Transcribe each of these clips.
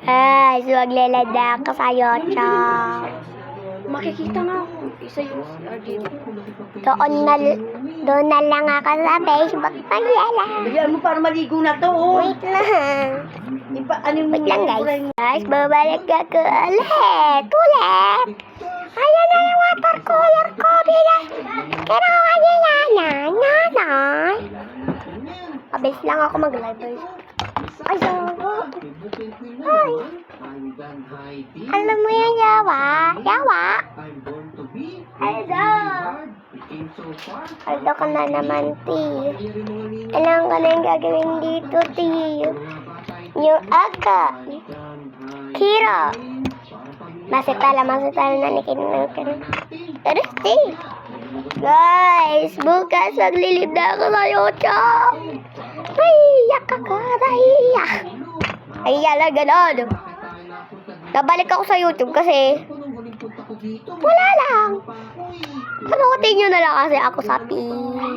Ay, maglalada ako sa'yo, Chong. Makikita nga ako. Isa yung RJ. Doon na lang ako sa Facebook magyala. Bigyan mo para maligo na to, oh. Wait lang. Ano yung Wait lang, guys. Guys, babalik ako ulit. Ayan na yung watercolor ko. Kinuha niya nanay. Mabilis lang ako mag-live. Ay, Ay. Alam mo yan, Yawa? Aldo ka na naman, Ti. Alam ko na yung gagawin dito, Ti. Yung Aka. Kiro. Masitala na ni Kinang. Pero, Ti. Guys, bukas maglilib na ako sa YouTube. Naiyak ako, naiyak. Naiyak lang ganon. Nabalik ako sa YouTube kasi wala lang. Panukutin nyo na lang kasi ako sa Facebook.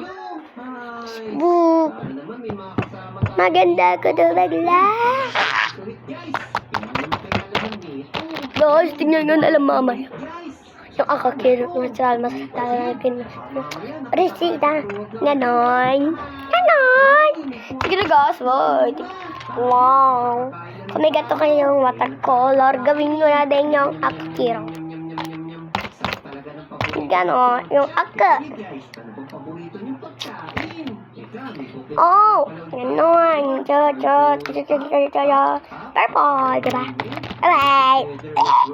Maganda ako doon mag-live. Guys, tingnan nyo na lang mamaya. Yung akakiro ko sa masasala na resita. Ganon. Sige na guys, wait. Wow. Kung may gato kayong watercolor, gawin nyo na din yung akakiro. Ganon. Yung aka. Oh, ganon. Purple, diba? Bye-bye.